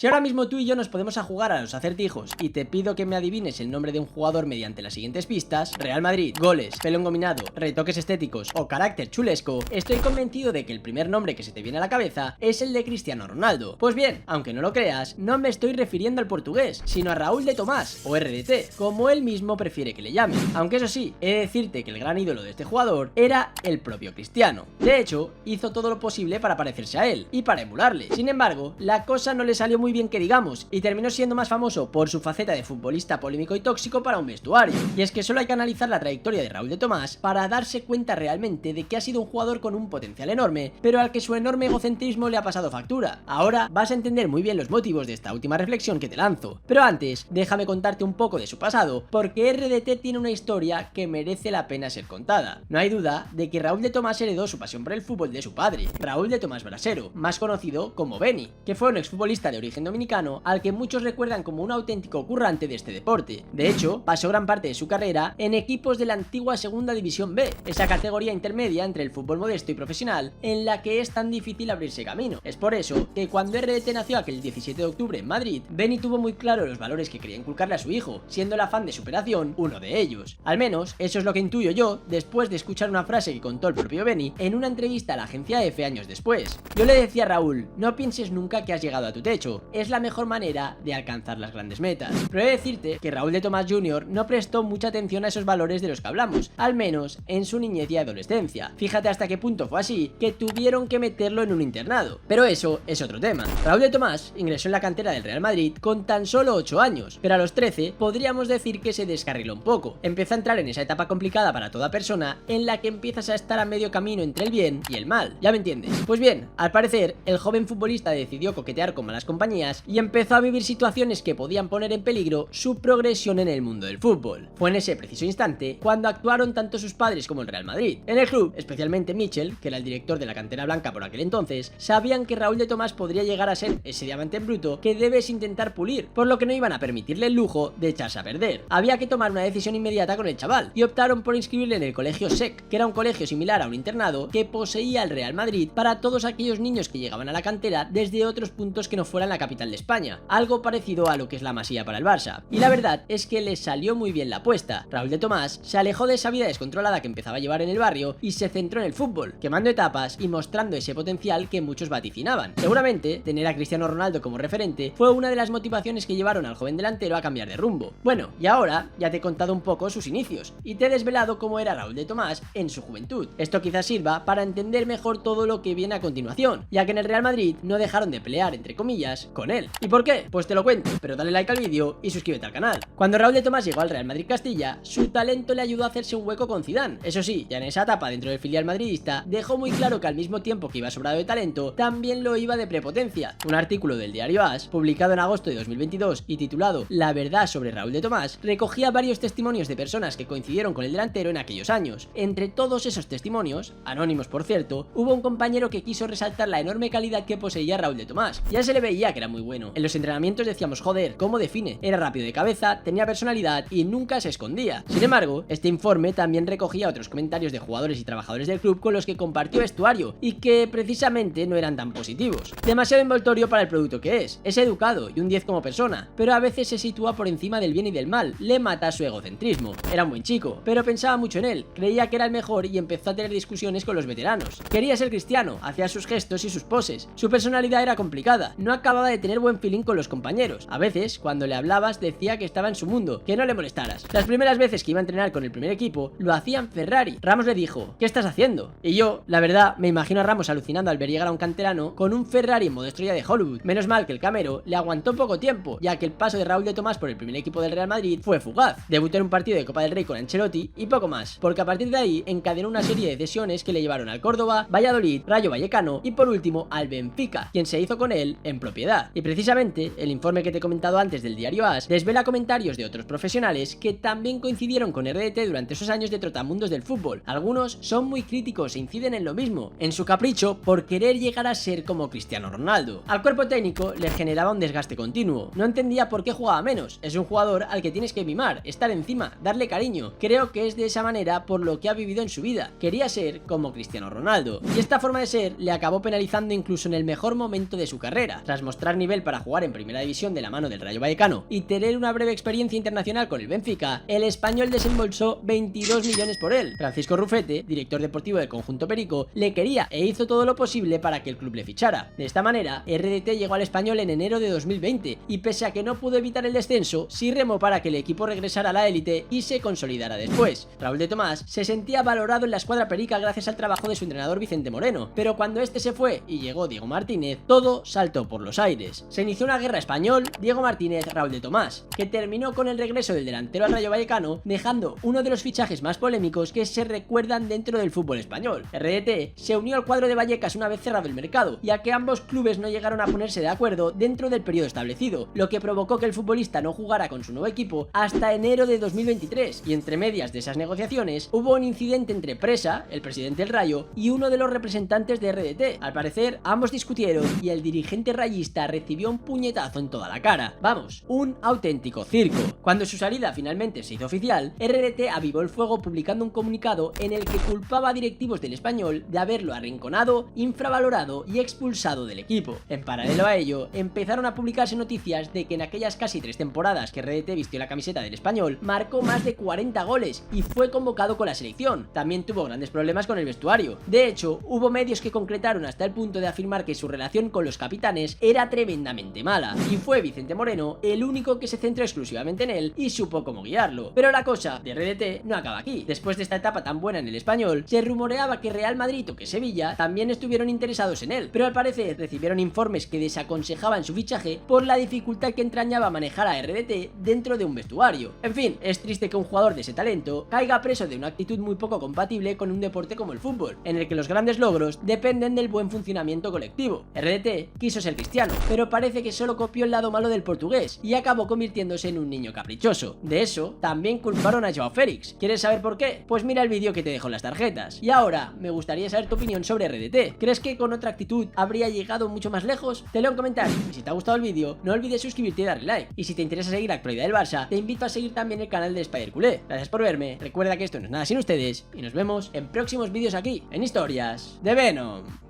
Si ahora mismo tú y yo nos podemos a jugar a los acertijos y te pido que me adivines el nombre de un jugador mediante las siguientes pistas: Real Madrid, goles, pelo engominado, retoques estéticos o carácter chulesco, estoy convencido de que el primer nombre que se te viene a la cabeza es el de Cristiano Ronaldo. Pues bien, aunque no lo creas, no me estoy refiriendo al portugués, sino a Raúl de Tomás, o RDT, como él mismo prefiere que le llamen. Aunque eso sí, he de decirte que el gran ídolo de este jugador era el propio Cristiano. De hecho, hizo todo lo posible para parecerse a él y para emularle. Sin embargo, la cosa no le salió muy bien que digamos, y terminó siendo más famoso por su faceta de futbolista polémico y tóxico para un vestuario. Y es que solo hay que analizar la trayectoria de Raúl de Tomás para darse cuenta realmente de que ha sido un jugador con un potencial enorme, pero al que su enorme egocentrismo le ha pasado factura. Ahora vas a entender muy bien los motivos de esta última reflexión que te lanzo, pero antes, déjame contarte un poco de su pasado, porque RDT tiene una historia que merece la pena ser contada. No hay duda de que Raúl de Tomás heredó su pasión por el fútbol de su padre, Raúl de Tomás Brasero, más conocido como Beni, que fue un exfutbolista de origen dominicano al que muchos recuerdan como un auténtico currante de este deporte. De hecho, pasó gran parte de su carrera en equipos de la antigua Segunda División B, esa categoría intermedia entre el fútbol modesto y profesional en la que es tan difícil abrirse camino. Es por eso que cuando RDT nació aquel 17 de octubre en Madrid, Beni tuvo muy claro los valores que quería inculcarle a su hijo, siendo el afán de superación uno de ellos. Al menos, eso es lo que intuyo yo después de escuchar una frase que contó el propio Beni en una entrevista a la agencia EFE años después. Yo le decía a Raúl: no pienses nunca que has llegado a tu techo, es la mejor manera de alcanzar las grandes metas. Pero he de decirte que Raúl de Tomás Jr. no prestó mucha atención a esos valores de los que hablamos, al menos en su niñez y adolescencia. Fíjate hasta qué punto fue así que tuvieron que meterlo en un internado. Pero eso es otro tema. Raúl de Tomás ingresó en la cantera del Real Madrid con tan solo 8 años, pero a los 13 podríamos decir que se descarriló un poco. Empezó a entrar en esa etapa complicada para toda persona en la que empiezas a estar a medio camino entre el bien y el mal. ¿Ya me entiendes? Pues bien, al parecer, el joven futbolista decidió coquetear con malas compañías y empezó a vivir situaciones que podían poner en peligro su progresión en el mundo del fútbol. Fue en ese preciso instante cuando actuaron tanto sus padres como el Real Madrid. En el club, especialmente Michel, que era el director de la cantera blanca por aquel entonces, sabían que Raúl de Tomás podría llegar a ser ese diamante en bruto que debes intentar pulir, por lo que no iban a permitirle el lujo de echarse a perder. Había que tomar una decisión inmediata con el chaval y optaron por inscribirle en el colegio SEC, que era un colegio similar a un internado que poseía el Real Madrid para todos aquellos niños que llegaban a la cantera desde otros puntos que no fueran la capital de España, algo parecido a lo que es la Masía para el Barça. Y la verdad es que le salió muy bien la apuesta. Raúl de Tomás se alejó de esa vida descontrolada que empezaba a llevar en el barrio y se centró en el fútbol, quemando etapas y mostrando ese potencial que muchos vaticinaban. Seguramente, tener a Cristiano Ronaldo como referente fue una de las motivaciones que llevaron al joven delantero a cambiar de rumbo. Bueno, y ahora ya te he contado un poco sus inicios y te he desvelado cómo era Raúl de Tomás en su juventud. Esto quizás sirva para entender mejor todo lo que viene a continuación, ya que en el Real Madrid no dejaron de pelear, entre comillas, con él. ¿Y por qué? Pues te lo cuento, pero dale like al vídeo y suscríbete al canal. Cuando Raúl de Tomás llegó al Real Madrid Castilla, su talento le ayudó a hacerse un hueco con Zidane. Eso sí, ya en esa etapa dentro del filial madridista, dejó muy claro que al mismo tiempo que iba sobrado de talento, también lo iba de prepotencia. Un artículo del diario AS, publicado en agosto de 2022 y titulado La verdad sobre Raúl de Tomás, recogía varios testimonios de personas que coincidieron con el delantero en aquellos años. Entre todos esos testimonios, anónimos por cierto, hubo un compañero que quiso resaltar la enorme calidad que poseía Raúl de Tomás. Ya se le veía que era muy bueno. En los entrenamientos decíamos: joder, ¿cómo define? Era rápido de cabeza, tenía personalidad y nunca se escondía. Sin embargo, este informe también recogía otros comentarios de jugadores y trabajadores del club con los que compartió vestuario y que precisamente no eran tan positivos. Demasiado envoltorio para el producto que es educado y un 10 como persona, pero a veces se sitúa por encima del bien y del mal, le mata su egocentrismo. Era un buen chico, pero pensaba mucho en él, creía que era el mejor y empezó a tener discusiones con los veteranos. Quería ser Cristiano, hacía sus gestos y sus poses. Su personalidad era complicada, no acababa de tener buen feeling con los compañeros. A veces, cuando le hablabas, decía que estaba en su mundo, que no le molestaras. Las primeras veces que iba a entrenar con el primer equipo, lo hacía en Ferrari. Ramos le dijo: ¿qué estás haciendo? Y yo, la verdad, me imagino a Ramos alucinando al ver llegar a un canterano con un Ferrari en modo estrella de Hollywood. Menos mal que el camero le aguantó poco tiempo, ya que el paso de Raúl de Tomás por el primer equipo del Real Madrid fue fugaz. Debutó en un partido de Copa del Rey con Ancelotti y poco más, porque a partir de ahí encadenó una serie de cesiones que le llevaron al Córdoba, Valladolid, Rayo Vallecano y por último al Benfica, quien se hizo con él en propiedad. Y precisamente, el informe que te he comentado antes del diario AS desvela comentarios de otros profesionales que también coincidieron con RDT durante esos años de trotamundos del fútbol. Algunos son muy críticos e inciden en lo mismo, en su capricho por querer llegar a ser como Cristiano Ronaldo. Al cuerpo técnico le generaba un desgaste continuo, no entendía por qué jugaba menos. Es un jugador al que tienes que mimar, estar encima, darle cariño. Creo que es de esa manera por lo que ha vivido en su vida. Quería ser como Cristiano Ronaldo, y esta forma de ser le acabó penalizando incluso en el mejor momento de su carrera, tras mostrar mostrar nivel para jugar en primera división de la mano del Rayo Vallecano y tener una breve experiencia internacional con el Benfica, el español desembolsó 22 millones por él. Francisco Rufete, director deportivo del conjunto perico, le quería e hizo todo lo posible para que el club le fichara. De esta manera, RDT llegó al español en enero de 2020 y pese a que no pudo evitar el descenso, sí remó para que el equipo regresara a la élite y se consolidara después. Raúl de Tomás se sentía valorado en la escuadra perica gracias al trabajo de su entrenador Vicente Moreno, pero cuando este se fue y llegó Diego Martínez, todo saltó por los aires. Se inició una guerra español, Diego Martínez, Raúl de Tomás, que terminó con el regreso del delantero al Rayo Vallecano, dejando uno de los fichajes más polémicos que se recuerdan dentro del fútbol español. RDT se unió al cuadro de Vallecas una vez cerrado el mercado, ya que ambos clubes no llegaron a ponerse de acuerdo dentro del periodo establecido, lo que provocó que el futbolista no jugara con su nuevo equipo hasta enero de 2023, y entre medias de esas negociaciones hubo un incidente entre Presa, el presidente del Rayo, y uno de los representantes de RDT. Al parecer, ambos discutieron y el dirigente rayista recibió un puñetazo en toda la cara. Vamos, un auténtico circo. Cuando su salida finalmente se hizo oficial, RDT avivó el fuego publicando un comunicado en el que culpaba a directivos del español de haberlo arrinconado, infravalorado y expulsado del equipo. En paralelo a ello, empezaron a publicarse noticias de que en aquellas casi 3 temporadas que RDT vistió la camiseta del español, marcó más de 40 goles y fue convocado con la selección. También tuvo grandes problemas con el vestuario. De hecho, hubo medios que concretaron hasta el punto de afirmar que su relación con los capitanes era tremendamente mala, y fue Vicente Moreno el único que se centró exclusivamente en él y supo cómo guiarlo. Pero la cosa de RDT no acaba aquí. Después de esta etapa tan buena en el español, se rumoreaba que Real Madrid o que Sevilla también estuvieron interesados en él, pero al parecer recibieron informes que desaconsejaban su fichaje por la dificultad que entrañaba manejar a RDT dentro de un vestuario. En fin, es triste que un jugador de ese talento caiga preso de una actitud muy poco compatible con un deporte como el fútbol, en el que los grandes logros dependen del buen funcionamiento colectivo. RDT quiso ser cristiano, pero parece que solo copió el lado malo del portugués y acabó convirtiéndose en un niño caprichoso. De eso también culparon a Joao Félix. ¿Quieres saber por qué? Pues mira el vídeo que te dejo en las tarjetas. Y ahora, me gustaría saber tu opinión sobre RDT. ¿Crees que con otra actitud habría llegado mucho más lejos? Te leo en comentarios. Y si te ha gustado el vídeo, no olvides suscribirte y darle like. Y si te interesa seguir la actualidad del Barça, te invito a seguir también el canal de Spider Culé. Gracias por verme, recuerda que esto no es nada sin ustedes y nos vemos en próximos vídeos aquí, en Historias de Venom.